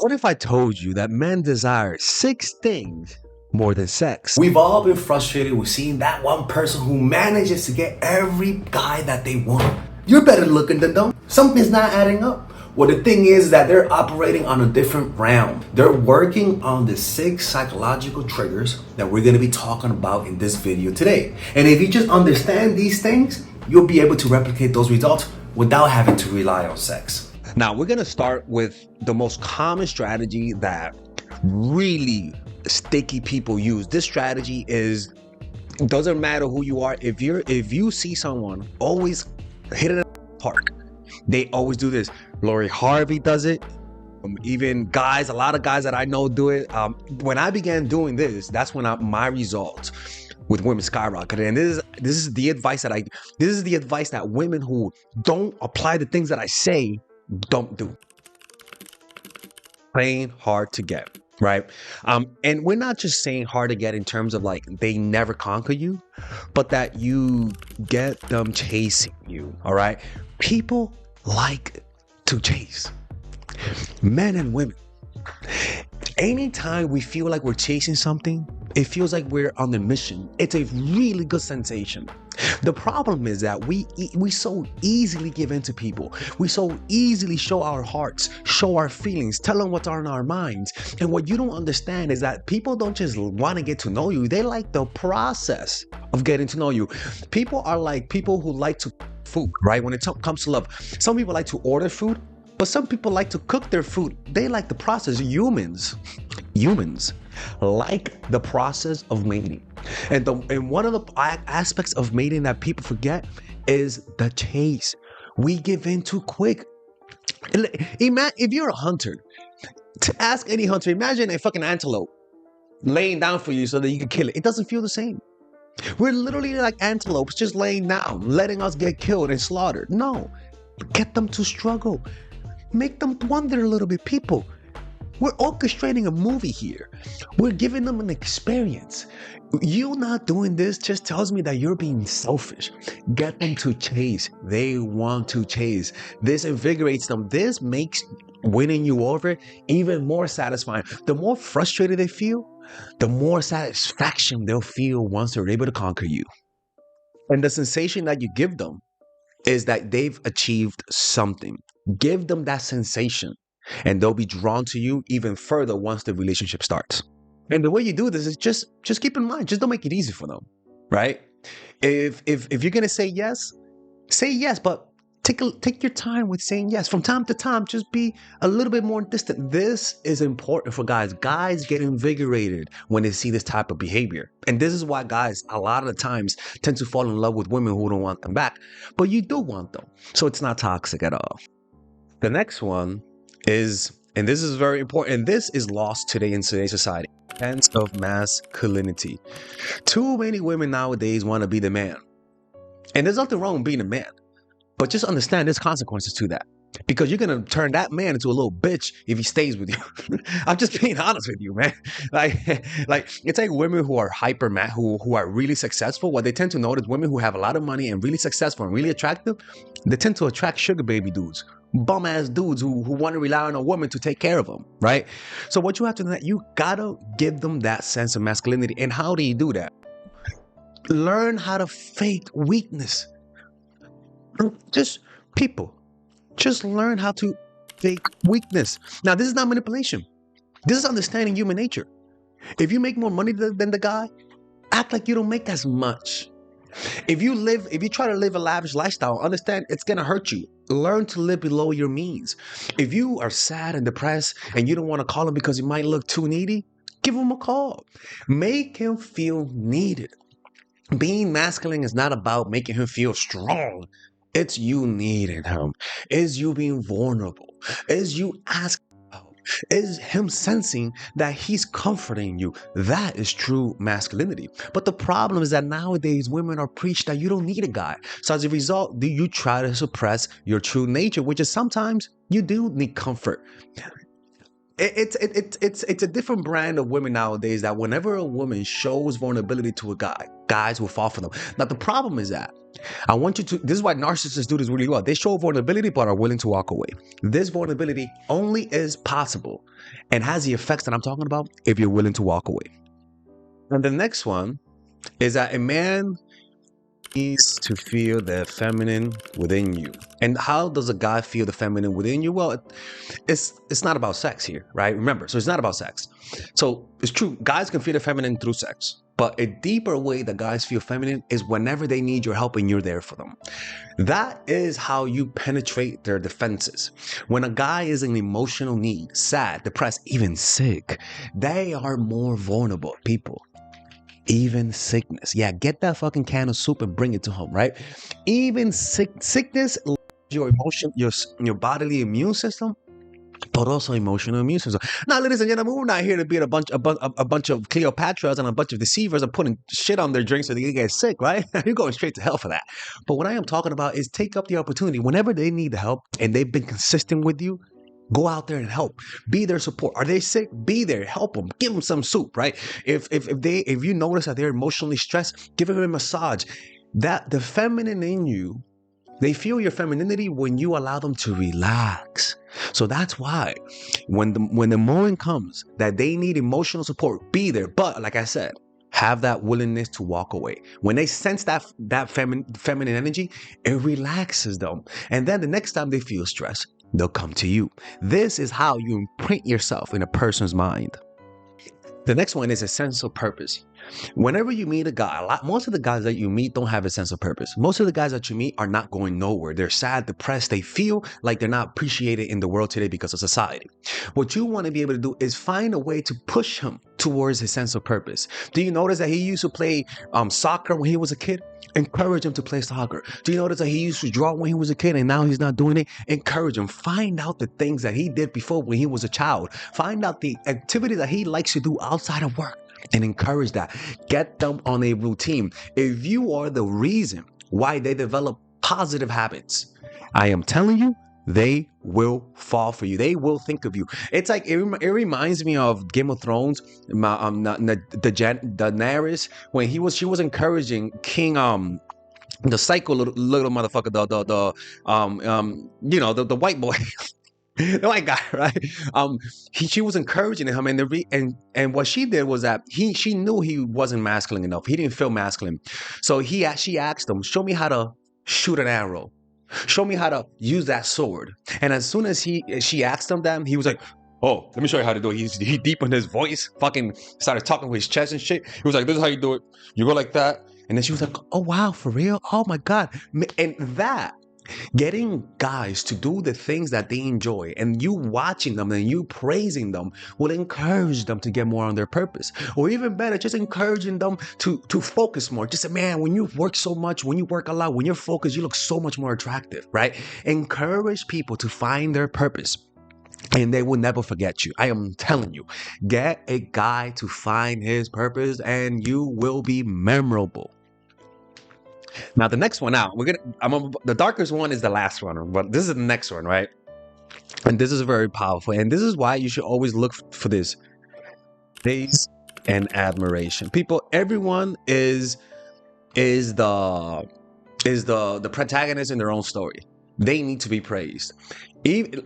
What if I told you that men desire 6 things more than sex? We've all been frustrated with seeing that one person who manages to get every guy that they want. You're better looking than them. Something's not adding up. Well, the thing is that they're operating on a different realm. They're working on the 6 psychological triggers that we're going to be talking about in this video today. And if you just understand these things, you'll be able to replicate those results without having to rely on sex. Now, we're going to start with the most common strategy that really sticky people use. This strategy is, doesn't matter who you are. If you see someone, always hit it at the park. They always do this. Lori Harvey does it. Even guys, a lot of guys that I know do it. When I began doing this, that's when my results with women skyrocketed. And this is the advice that women who don't apply the things that I say don't do. Playing hard to get, right? And we're not just saying hard to get in terms of like they never conquer you, but that you get them chasing you. All right, people like to chase, men and women. Anytime we feel like we're chasing something, it feels like we're on a mission. It's a really good sensation. The problem is that we so easily give in to people. We so easily show our hearts, show our feelings, tell them what's on our minds. And what you don't understand is that people don't just want to get to know you. They like the process of getting to know you. People are like people who like to food, right? When it comes to love, some people like to order food, but some people like to cook their food. They like the process. Humans like the process of mating. And one of the aspects of mating that people forget is the chase. We give in too quick. If you're a hunter, to ask any hunter, imagine a fucking antelope laying down for you so that you can kill it. It doesn't feel the same. We're literally like antelopes just laying down, letting us get killed and slaughtered. No, get them to struggle. Make them wonder a little bit. People, we're orchestrating a movie here. We're giving them an experience. You not doing this just tells me that you're being selfish. Get them to chase. They want to chase. This invigorates them. This makes winning you over even more satisfying. The more frustrated they feel, the more satisfaction they'll feel once they're able to conquer you. And the sensation that you give them is that they've achieved something. Give them that sensation, and they'll be drawn to you even further once the relationship starts. And the way you do this is just keep in mind, just don't make it easy for them, right? If you're gonna say yes, but take your time with saying yes. From time to time, just be a little bit more distant. This is important for guys. Guys get invigorated when they see this type of behavior. And this is why guys, a lot of the times, tend to fall in love with women who don't want them back. But you do want them. So it's not toxic at all. The next one is, and this is very important, and this is lost today in today's society, sense of masculinity. Too many women nowadays want to be the man. And there's nothing wrong with being a man. But just understand there's consequences to that. Because you're going to turn that man into a little bitch if he stays with you. I'm just being honest with you, man. Like it's like women who are hyper man, who are really successful. What they tend to notice, women who have a lot of money and really successful and really attractive, they tend to attract sugar baby dudes. Bum ass dudes who want to rely on a woman to take care of them, right? So what you have to do, you gotta give them that sense of masculinity. And how do you do that? Learn how to fake weakness. Just learn how to fake weakness. Now, this is not manipulation. This is understanding human nature. If you make more money than the guy, act like you don't make as much. If you try to live a lavish lifestyle, understand it's gonna hurt you. Learn to live below your means. If you are sad and depressed and you don't want to call him because he might look too needy, give him a call. Make him feel needed. Being masculine is not about making him feel strong. It's you needing him. Is you being vulnerable. Is you asking help. Is him sensing that he's comforting you. That is true masculinity. But the problem is that nowadays women are preached that you don't need a guy. So as a result, do you try to suppress your true nature, which is sometimes you do need comfort. It's a different brand of women nowadays that whenever a woman shows vulnerability to a guy, guys will fall for them. Now the problem is that I want you to, this is why narcissists do this really well. They show vulnerability, but are willing to walk away. This vulnerability only is possible and has the effects that I'm talking about if you're willing to walk away. And the next one is that a man needs to feel the feminine within you. And how does a guy feel the feminine within you? Well, it's not about sex here, right? Remember, so it's not about sex. So it's true, guys can feel the feminine through sex, but a deeper way that guys feel feminine is whenever they need your help and you're there for them. That is how you penetrate their defenses. When a guy is in emotional need, sad, depressed, even sick, they are more vulnerable people. Even sickness. Yeah, get that fucking can of soup and bring it to home, right? Even sickness, your emotion, your bodily immune system, but also emotional immune system. Now, ladies and gentlemen, we're not here to be a bunch of Cleopatras and a bunch of deceivers and putting shit on their drinks so they get sick, right? You're going straight to hell for that. But what I am talking about is take up the opportunity whenever they need the help and they've been consistent with you. Go out there and help. Be their support. Are they sick? Be there. Help them. Give them some soup, right? If you notice that they're emotionally stressed, give them a massage. That the feminine in you, they feel your femininity when you allow them to relax. So that's why when the moment comes that they need emotional support, be there. But like I said, have that willingness to walk away. When they sense that feminine energy, it relaxes them. And then the next time they feel stress, they'll come to you. This is how you imprint yourself in a person's mind. The next one is a sense of purpose. Whenever you meet a guy, most of the guys that you meet don't have a sense of purpose. Most of the guys that you meet are not going nowhere. They're sad, depressed. They feel like they're not appreciated in the world today because of society. What you want to be able to do is find a way to push him towards his sense of purpose. Do you notice that he used to play soccer when he was a kid? Encourage him to play soccer. Do you notice that he used to draw when he was a kid and now he's not doing it? Encourage him. Find out the things that he did before when he was a child. Find out the activities that he likes to do outside of work and encourage that. Get them on a routine. If you are the reason why they develop positive habits, I am telling you, they will fall for you. They will think of you. It's like it reminds me of Game of Thrones. Daenerys when she was encouraging King the psycho little motherfucker, the white boy. The white guy, right? She was encouraging him, and what she did was that she knew he wasn't masculine enough. He didn't feel masculine, so she asked him, "Show me how to shoot an arrow. Show me how to use that sword." And as soon as she asked him that, he was like, "Oh, let me show you how to do it." He deepened his voice, fucking started talking with his chest and shit. He was like, "This is how you do it. You go like that." And then she was like, "Oh wow, for real? Oh my god!" And that. Getting guys to do the things that they enjoy and you watching them and you praising them will encourage them to get more on their purpose. Or even better, just encouraging them to focus more. Just say, man, when you work so much, when you work a lot, when you're focused, you look so much more attractive, right? Encourage people to find their purpose. And they will never forget you. I am telling you, get a guy to find his purpose and you will be memorable. Now the next one out, the darkest one is the last one, but this is the next one, right? And this is very powerful, and this is why you should always look for this praise and admiration. People, everyone is the protagonist in their own story. They need to be praised.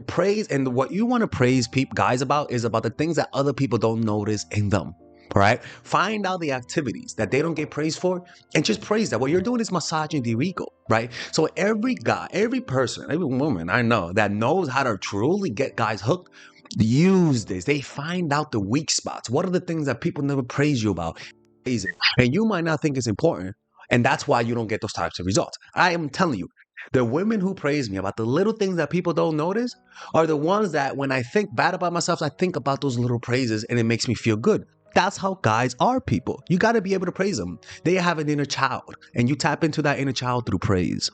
Praise, and what you want to praise guys about is about the things that other people don't notice in them. Right? Find out the activities that they don't get praised for and just praise that. What you're doing is massaging the ego, right? So every guy, every person, every woman I know that knows how to truly get guys hooked, use this. They find out the weak spots. What are the things that people never praise you about? And you might not think it's important. And that's why you don't get those types of results. I am telling you, the women who praise me about the little things that people don't notice are the ones that when I think bad about myself, I think about those little praises and it makes me feel good. That's how guys are, people. You got to be able to praise them. They have an inner child, and you tap into that inner child through praise.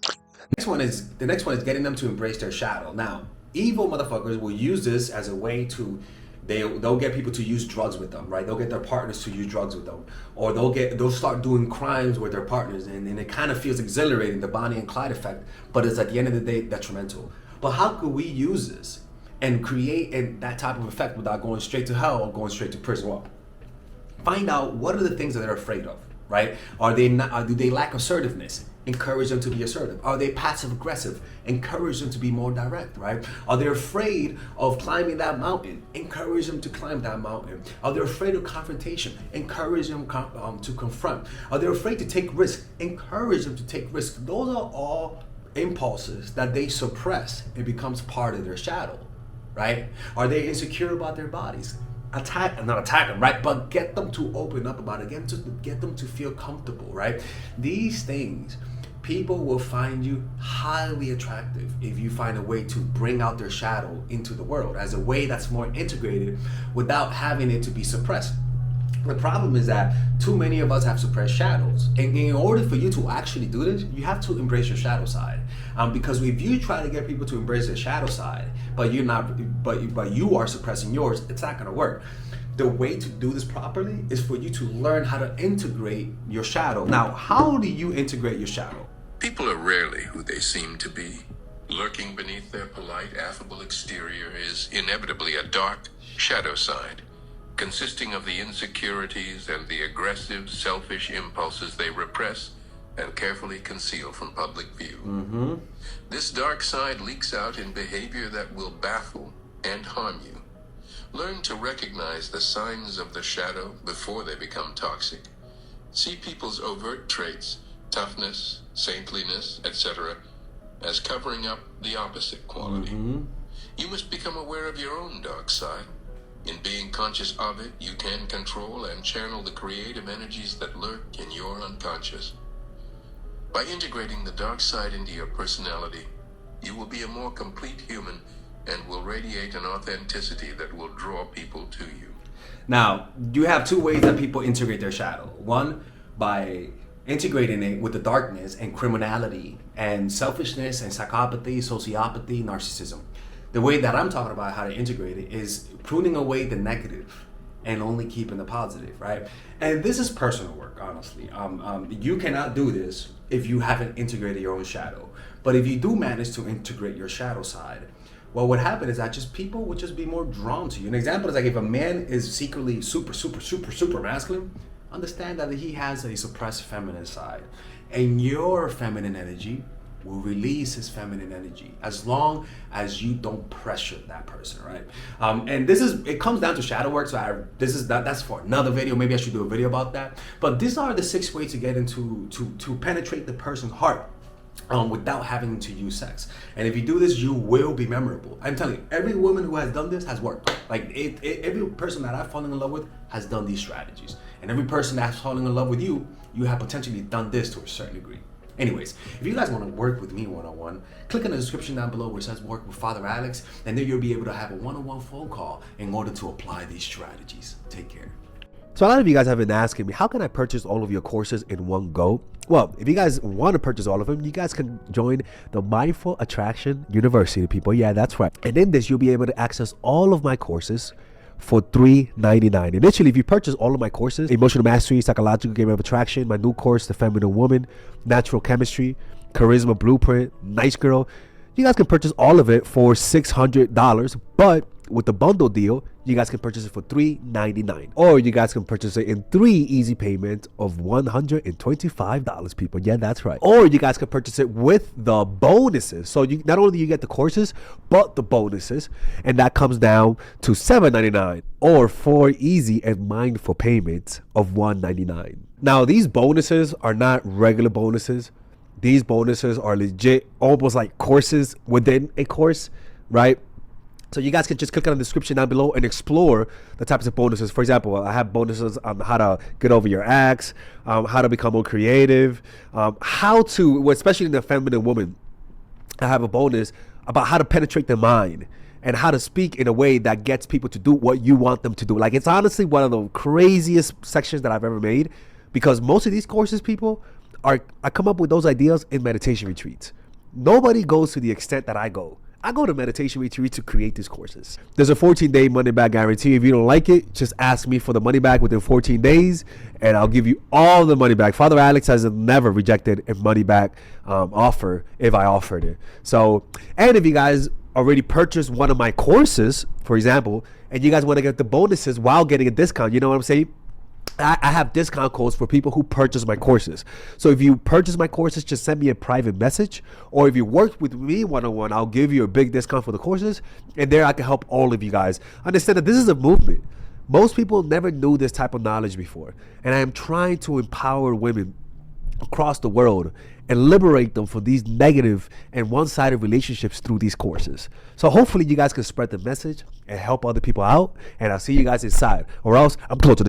The next one is getting them to embrace their shadow. Now, evil motherfuckers will use this as a way to, they'll get people to use drugs with them, right? They'll get their partners to use drugs with them, or they'll start doing crimes with their partners, and it kind of feels exhilarating, the Bonnie and Clyde effect, but it's at the end of the day detrimental. But how could we use this and create that type of effect without going straight to hell or going straight to prison? Well, find out what are the things that they're afraid of, right? Do they lack assertiveness? Encourage them to be assertive. Are they passive aggressive? Encourage them to be more direct, right? Are they afraid of climbing that mountain? Encourage them to climb that mountain. Are they afraid of confrontation? Encourage them to confront. Are they afraid to take risks? Encourage them to take risks. Those are all impulses that they suppress. It becomes part of their shadow, right? Are they insecure about their bodies? Not attack them, right? But get them to open up about it. Get them to feel comfortable, right? These things, people will find you highly attractive if you find a way to bring out their shadow into the world as a way that's more integrated without having it to be suppressed. The problem is that too many of us have suppressed shadows. And in order for you to actually do this, you have to embrace your shadow side. Because if you try to get people to embrace their shadow side, but you are suppressing yours, it's not gonna work. The way to do this properly is for you to learn how to integrate your shadow. Now, how do you integrate your shadow? People are rarely who they seem to be. Lurking beneath their polite, affable exterior is inevitably a dark shadow side, consisting of the insecurities and the aggressive, selfish impulses they repress and carefully conceal from public view. This dark side leaks out in behavior that will baffle and harm you. Learn to recognize the signs of the shadow before they become toxic. See people's overt traits, toughness, saintliness, etc., as covering up the opposite quality. You must become aware of your own dark side. In being conscious of it, you can control and channel the creative energies that lurk in your unconscious. By integrating the dark side into your personality, you will be a more complete human and will radiate an authenticity that will draw people to you. Now, you have two ways that people integrate their shadow. One, by integrating it with the darkness and criminality and selfishness and psychopathy, sociopathy, narcissism. The way that I'm talking about how to integrate it is pruning away the negative and only keeping the positive, right? And this is personal work, honestly. You cannot do this if you haven't integrated your own shadow. But if you do manage to integrate your shadow side, what would happen is that just people would just be more drawn to you. An example is like if a man is secretly super masculine, understand that he has a suppressed feminine side. And your feminine energy will release his feminine energy as long as you don't pressure that person, right? And it comes down to shadow work. So that's for another video. Maybe I should do a video about that. But these are the 6 ways to get into to penetrate the person's heart without having to use sex. And if you do this, you will be memorable. I'm telling you, every woman who has done this has worked. Like every person that I've fallen in love with has done these strategies. And every person that's falling in love with you, you have potentially done this to a certain degree. Anyways, if you guys want to work with me one-on-one, click in the description down below where it says work with Father Alex, and then you'll be able to have a one-on-one phone call in order to apply these strategies. Take care. So a lot of you guys have been asking me, how can I purchase all of your courses in one go? Well, if you guys want to purchase all of them, you guys can join the Mindful Attraction University, people. Yeah, that's right. And in this, you'll be able to access all of my courses for $3.99. Initially, if you purchase all of my courses, Emotional Mastery, Psychological Game of Attraction, my new course, The Feminine Woman, Natural Chemistry, Charisma Blueprint, Nice Girl, you guys can purchase all of it for $600. But with the bundle deal, you guys can purchase it for $3.99. Or you guys can purchase it in 3 easy payments of $125, people. Yeah, that's right. Or you guys can purchase it with the bonuses. So you not only do you get the courses, but the bonuses. And that comes down to $7.99 or 4 easy and mindful payments of $199. Now, these bonuses are not regular bonuses. These bonuses are legit, almost like courses within a course, right? So you guys can just click on the description down below and explore the types of bonuses. For example, I have bonuses on how to get over your ex, how to become more creative, how to, especially in the feminine woman, I have a bonus about how to penetrate the mind and how to speak in a way that gets people to do what you want them to do. Like, it's honestly one of the craziest sections that I've ever made, because most of these courses, people, I come up with those ideas in meditation retreats. Nobody goes to the extent that I go. I go to meditation retreat to create these courses. There's a 14-day money back guarantee. If you don't like it, just ask me for the money back within 14 days, and I'll give you all the money back. Father Alex has never rejected a money back offer if I offered it. So, and if you guys already purchased one of my courses, for example, and you guys want to get the bonuses while getting a discount, you know what I'm saying? I have discount codes for people who purchase my courses. So if you purchase my courses, just send me a private message. Or if you work with me one-on-one, I'll give you a big discount for the courses. And there I can help all of you guys understand that this is a movement. Most people never knew this type of knowledge before. And I am trying to empower women across the world and liberate them from these negative and one-sided relationships through these courses. So hopefully you guys can spread the message and help other people out. And I'll see you guys inside. Or else I'm close to the